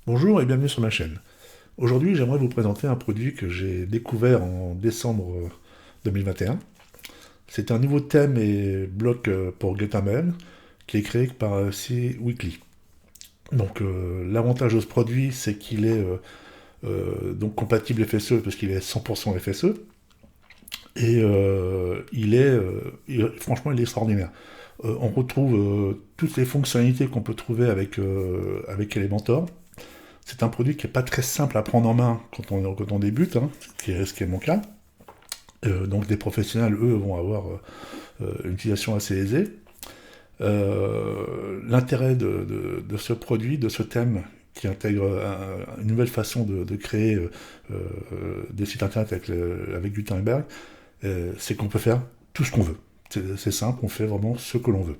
Bonjour et bienvenue sur ma chaîne. Aujourd'hui, j'aimerais vous présenter un produit que j'ai découvert en décembre 2021. C'est un nouveau thème et bloc pour Gutenberg qui est créé par C-Weekly. Donc l'avantage de ce produit, c'est qu'il est donc compatible FSE parce qu'il est 100% FSE et franchement il est extraordinaire. On retrouve toutes les fonctionnalités qu'on peut trouver avec Elementor. C'est un produit qui n'est pas très simple à prendre en main quand on débute, hein, ce qui est mon cas. Donc des professionnels, eux, vont avoir une utilisation assez aisée. L'intérêt de ce produit, de ce thème, qui intègre une nouvelle façon de créer des sites internet avec Gutenberg, c'est qu'on peut faire tout ce qu'on veut. C'est simple, on fait vraiment ce que l'on veut.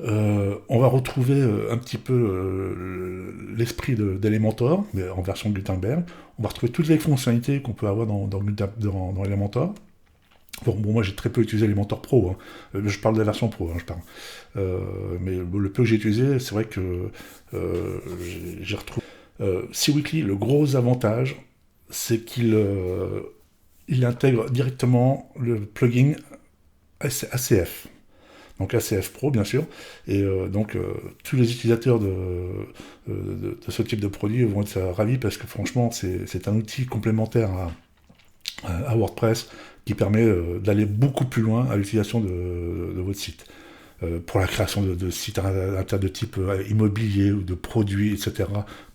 On va retrouver un petit peu l'esprit d'Elementor, mais en version Gutenberg. On va retrouver toutes les fonctionnalités qu'on peut avoir dans Elementor. Bon, moi j'ai très peu utilisé Elementor Pro, hein. Je parle de la version Pro, hein, je parle. Mais le peu que j'ai utilisé, c'est vrai que j'ai retrouvé. C-Weekly, le gros avantage, c'est qu'il intègre directement le plugin ACF. Donc ACF Pro bien sûr, et tous les utilisateurs de ce type de produit vont être ravis parce que franchement c'est un outil complémentaire à WordPress qui permet d'aller beaucoup plus loin à l'utilisation de votre site. Pour la création de sites internet de type immobilier ou de produits, etc.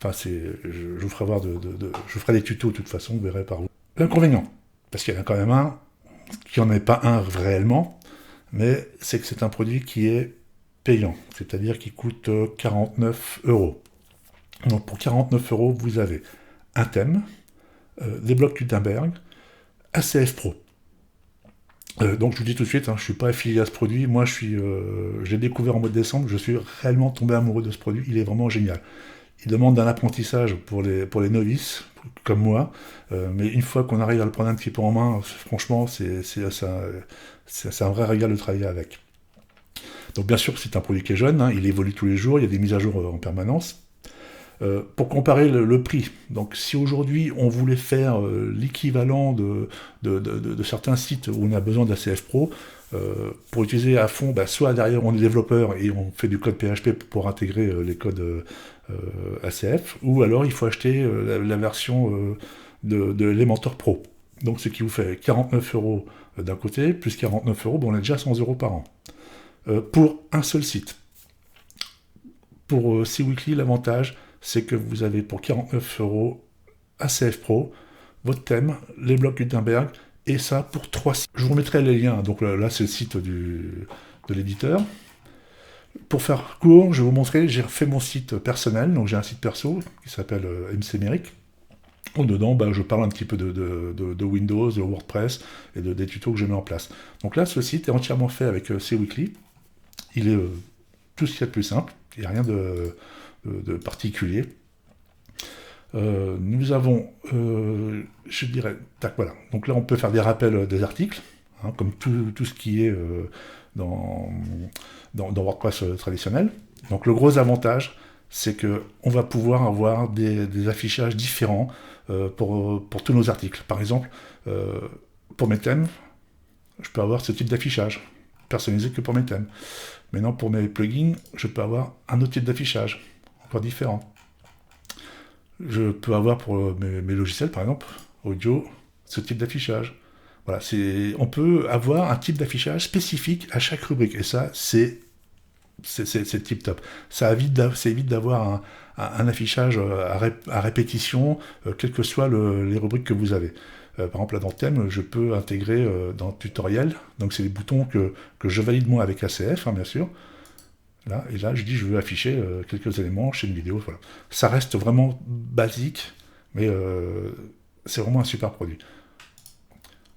Enfin, je vous ferai voir je vous ferai des tutos de toute façon, vous verrez par où. L'inconvénient, parce qu'il y en a quand même un, qui n'en est pas un réellement, mais c'est que c'est un produit qui est payant, c'est-à-dire qui coûte 49 euros. Donc pour 49 euros, vous avez un thème, des blocs Gutenberg, ACF Pro. Donc je vous dis tout de suite, hein, je ne suis pas affilié à ce produit, moi j'ai découvert en mois de décembre, je suis réellement tombé amoureux de ce produit, il est vraiment génial. Il demande un apprentissage pour les novices, comme moi, mais une fois qu'on arrive à le prendre un petit peu en main, franchement, c'est un vrai régal de travailler avec. Donc bien sûr, c'est un produit qui est jeune, hein, il évolue tous les jours, il y a des mises à jour en permanence. Pour comparer le prix, donc si aujourd'hui on voulait faire l'équivalent de certains sites où on a besoin d'ACF Pro, pour utiliser à fond, soit derrière on est développeur et on fait du code PHP pour intégrer les codes ACF, ou alors il faut acheter la version de Elementor Pro. Donc ce qui vous fait 49 euros d'un côté, plus 49 euros, on est déjà 100 euros par an. Pour un seul site. Pour C-Weekly, l'avantage, c'est que vous avez pour 49 euros ACF Pro, votre thème, les blocs Gutenberg, et ça pour 3 sites. Je vous mettrai les liens, donc là c'est le site de l'éditeur. Pour faire court, je vais vous montrer, j'ai fait mon site personnel, donc j'ai un site perso qui s'appelle MC Méric. Dedans, je parle un petit peu de Windows, de WordPress et des tutos que je mets en place. Donc là, ce site est entièrement fait avec C-Weekly. Il est tout ce qu'il y a de plus simple, il n'y a rien de particulier. Nous avons, je dirais, tac, voilà. Donc là, on peut faire des rappels des articles, hein, comme tout ce qui est dans WordPress traditionnel. Donc le gros avantage, c'est que on va pouvoir avoir des affichages différents pour tous nos articles. Par exemple, pour mes thèmes, je peux avoir ce type d'affichage, personnalisé que pour mes thèmes. Maintenant, pour mes plugins, je peux avoir un autre type d'affichage, encore différent. Je peux avoir pour mes logiciels, par exemple, audio, ce type d'affichage. Voilà, on peut avoir un type d'affichage spécifique à chaque rubrique. Et ça, c'est tip top. Ça évite d'avoir un affichage à répétition, quelles que soient les rubriques que vous avez. Par exemple, là dans le thème, je peux intégrer dans tutoriel, donc c'est les boutons que je valide moi avec ACF, hein, bien sûr. Là, et là, je dis je veux afficher quelques éléments chez une vidéo. Voilà. Ça reste vraiment basique, mais c'est vraiment un super produit.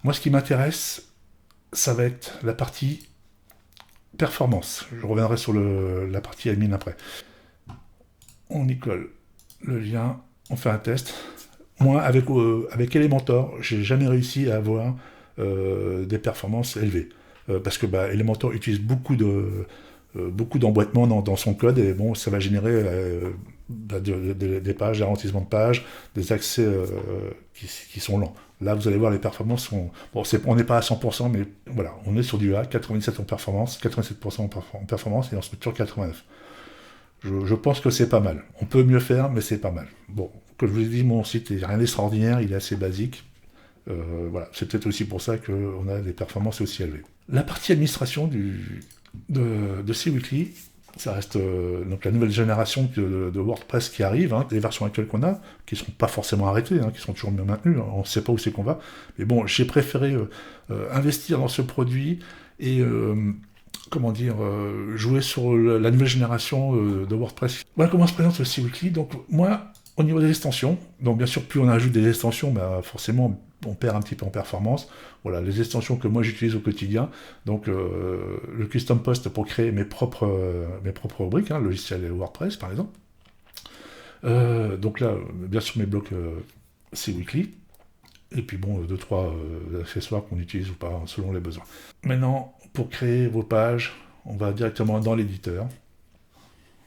Moi, ce qui m'intéresse, ça va être la partie performance. Je reviendrai sur la partie admin après. On y colle le lien, on fait un test. Moi, avec Elementor, j'ai jamais réussi à avoir des performances élevées. Parce que Elementor utilise beaucoup beaucoup d'emboîtements dans son code, et bon, ça va générer des pages, des ralentissements de pages, des accès qui sont lents. Là, vous allez voir, les performances sont... Bon, on n'est pas à 100%, mais voilà, on est sur du A, 97% en performance, 87% en performance, et on se met sur 89%. Je pense que c'est pas mal. On peut mieux faire, mais c'est pas mal. Bon, comme je vous ai dit, mon site n'est rien d'extraordinaire, il est assez basique. Voilà, c'est peut-être aussi pour ça qu'on a des performances aussi élevées. La partie administration de C-Weekly, ça reste donc la nouvelle génération de WordPress qui arrive, hein, les versions actuelles qu'on a, qui ne sont pas forcément arrêtées, hein, qui sont toujours bien maintenues, hein, on ne sait pas où c'est qu'on va. Mais bon, j'ai préféré investir dans ce produit et jouer sur la nouvelle génération de WordPress. Voilà comment se présente le C-Weekly. Donc moi, au niveau des extensions, donc bien sûr, plus on ajoute des extensions, bah, forcément, on perd un petit peu en performance. Voilà, les extensions que moi j'utilise au quotidien, donc le custom post pour créer mes propres rubriques, hein, logiciel WordPress par exemple. Donc là, bien sûr mes blocs C-Weekly, et puis bon, 2-3 accessoires qu'on utilise ou pas selon les besoins. Maintenant, pour créer vos pages, on va directement dans l'éditeur.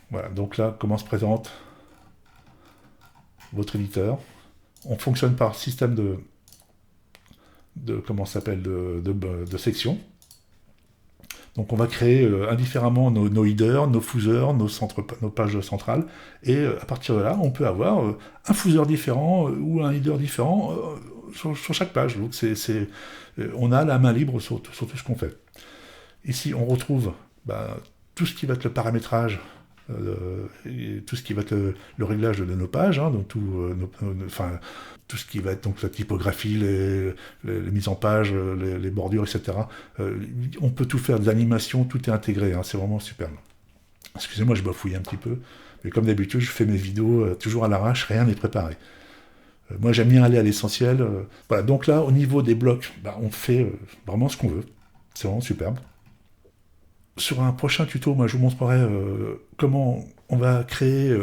Voilà, donc là, comment se présente votre éditeur. On fonctionne par système de sections. Donc on va créer indifféremment nos headers, nos footers, nos pages centrales, et à partir de là, on peut avoir un footer différent ou un header différent sur chaque page. Donc on a la main libre sur tout ce qu'on fait. Ici, on retrouve tout ce qui va être le paramétrage, et tout ce qui va être le réglage de nos pages, hein, donc tout ce qui va être donc la typographie, les mises en page, les bordures, etc. On peut tout faire, des animations, tout est intégré, hein, c'est vraiment superbe. Excusez-moi, je bafouille un petit peu, mais comme d'habitude, je fais mes vidéos toujours à l'arrache, rien n'est préparé. Moi, j'aime bien aller à l'essentiel. Voilà, donc là, au niveau des blocs, on fait vraiment ce qu'on veut. C'est vraiment superbe. Sur un prochain tuto, moi, je vous montrerai comment on va créer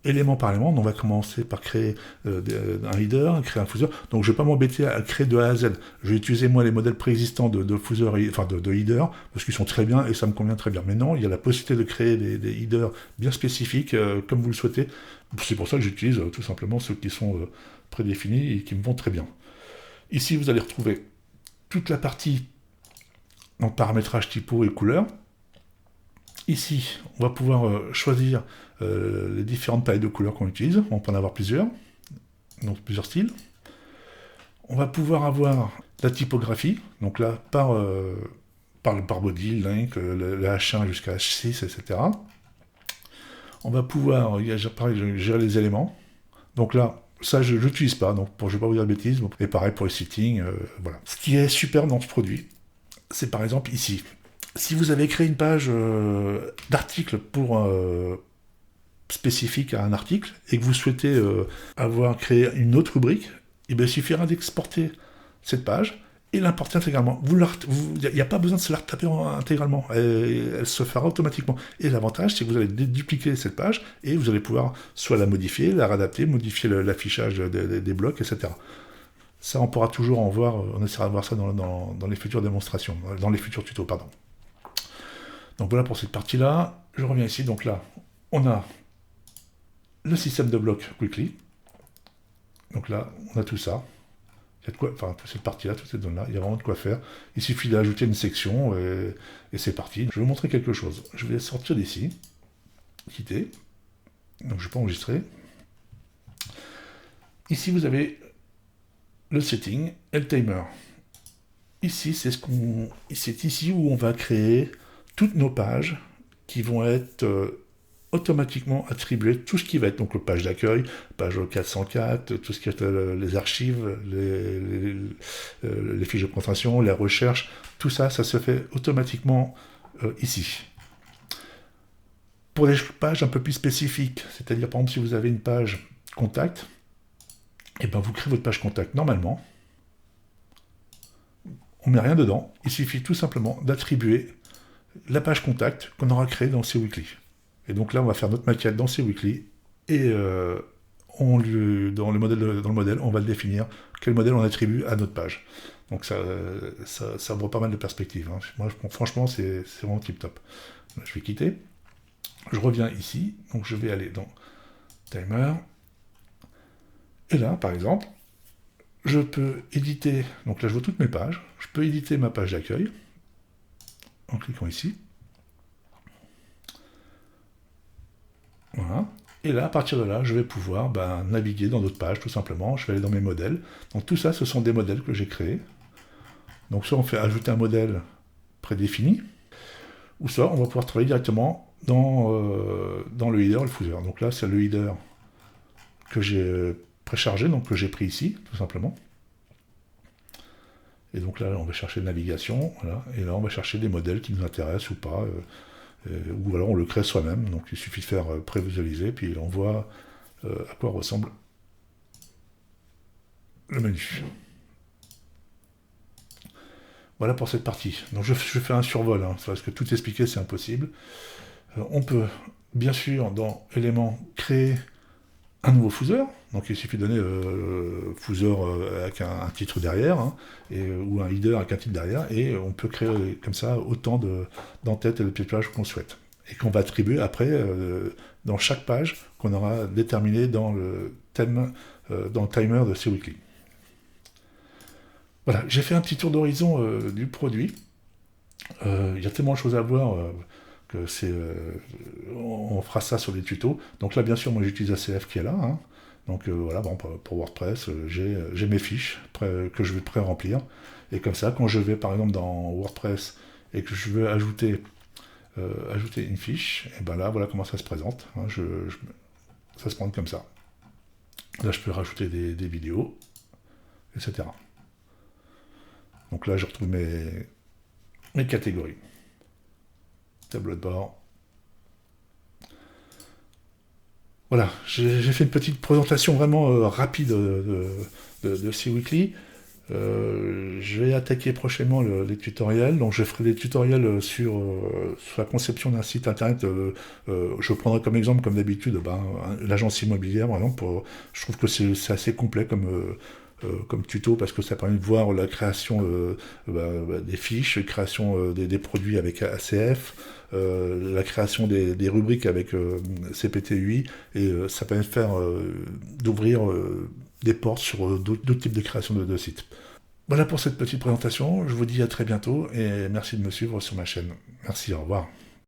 élément par élément. On va commencer par créer un header, créer un footer. Donc, je ne vais pas m'embêter à créer de A à Z. Je vais utiliser, moi, les modèles préexistants de footer, de header, parce qu'ils sont très bien et ça me convient très bien. Mais non, il y a la possibilité de créer des headers bien spécifiques, comme vous le souhaitez. C'est pour ça que j'utilise tout simplement ceux qui sont prédéfinis et qui me vont très bien. Ici, vous allez retrouver toute la partie donc paramétrage typo et couleur. Ici, on va pouvoir choisir les différentes palettes de couleurs qu'on utilise. On peut en avoir plusieurs, donc plusieurs styles. On va pouvoir avoir la typographie, donc là, par body, link, le H1 jusqu'à H6, etc. On va pouvoir gérer les éléments. Donc là, ça, je n'utilise pas, donc je ne vais pas vous dire de bêtises. Et pareil pour les settings, voilà. Ce qui est super dans ce produit, c'est par exemple ici. Si vous avez créé une page d'article spécifique à un article et que vous souhaitez avoir créé une autre rubrique, il suffira d'exporter cette page et l'importer intégralement. Il n'y a pas besoin de se la retaper intégralement. Elle se fera automatiquement. Et l'avantage, c'est que vous allez dupliquer cette page et vous allez pouvoir soit la modifier, la réadapter, modifier l'affichage des blocs, etc. Ça, on pourra toujours en voir, on essaiera de voir ça dans les futures démonstrations, dans les futurs tutos, pardon. Donc voilà pour cette partie-là. Je reviens ici, donc là, on a le système de blocs Weekly. Donc là, on a tout ça. Il y a de quoi, enfin, cette partie-là, toute cette zone-là, il y a vraiment de quoi faire. Il suffit d'ajouter une section et c'est parti. Je vais vous montrer quelque chose. Je vais sortir d'ici, quitter. Donc je ne vais pas enregistrer. Ici, vous avez le setting et le timer. Ici, c'est ici où on va créer toutes nos pages qui vont être automatiquement attribuées, tout ce qui va être donc page d'accueil, page 404, tout ce qui est les archives, les fiches de présentation, les recherches, tout ça, ça se fait automatiquement ici. Pour les pages un peu plus spécifiques, c'est-à-dire par exemple si vous avez une page contact, et vous créez votre page contact normalement. On ne met rien dedans, il suffit tout simplement d'attribuer la page contact qu'on aura créée dans C-Weekly. Et donc là, on va faire notre maquette dans C-Weekly et dans le modèle, on va le définir, quel modèle on attribue à notre page. Donc ça ouvre pas mal de perspectives. Hein. Moi, franchement, c'est vraiment tip top. je vais quitter. Je reviens ici, donc je vais aller dans Timer. Et là, par exemple, je peux éditer, donc là je vois toutes mes pages, je peux éditer ma page d'accueil en cliquant ici. Voilà. Et là, à partir de là, je vais pouvoir naviguer dans d'autres pages, tout simplement. Je vais aller dans mes modèles. Donc tout ça, ce sont des modèles que j'ai créés. Donc soit on fait ajouter un modèle prédéfini, ou soit on va pouvoir travailler directement dans le header et le footer. Donc là, c'est le header que j'ai préchargé, donc que j'ai pris ici, tout simplement. Et donc là, on va chercher de navigation, voilà, et là, on va chercher des modèles qui nous intéressent ou pas, ou alors on le crée soi-même, donc il suffit de faire prévisualiser, puis on voit à quoi ressemble le menu. Voilà pour cette partie. Donc je fais un survol, hein, parce que tout expliquer, c'est impossible. On peut, bien sûr, dans éléments, créer un nouveau footer. Donc il suffit de donner footer avec un titre derrière, hein, ou un header avec un titre derrière, et on peut créer comme ça autant d'entêtes et de petites pages qu'on souhaite. Et qu'on va attribuer après dans chaque page qu'on aura déterminé dans le thème, dans le timer de C-Weekly. Voilà, j'ai fait un petit tour d'horizon du produit. Il y a tellement de choses à voir que on fera ça sur les tutos. Donc là, bien sûr, moi j'utilise ACF qui est là. Hein. Donc voilà, bon, pour WordPress, j'ai mes fiches que je vais pré-remplir. Et comme ça, quand je vais par exemple dans WordPress et que je veux ajouter une fiche, et ben là, voilà comment ça se présente. Hein, ça se présente comme ça. Là, je peux rajouter des vidéos, etc. Donc là, je retrouve mes catégories. Tableau de bord. Voilà, j'ai fait une petite présentation vraiment rapide de C-Weekly. Je vais attaquer prochainement les tutoriels. Donc je ferai des tutoriels sur la conception d'un site internet. Je prendrai comme exemple, comme d'habitude, l'agence immobilière, par exemple. Je trouve que c'est assez complet comme tuto, parce que ça permet de voir la création des fiches, la création des produits avec ACF, la création des rubriques avec CPT-UI, et ça permet de faire d'ouvrir des portes sur d'autres types de création de sites. Voilà pour cette petite présentation, je vous dis à très bientôt et merci de me suivre sur ma chaîne. Merci, au revoir.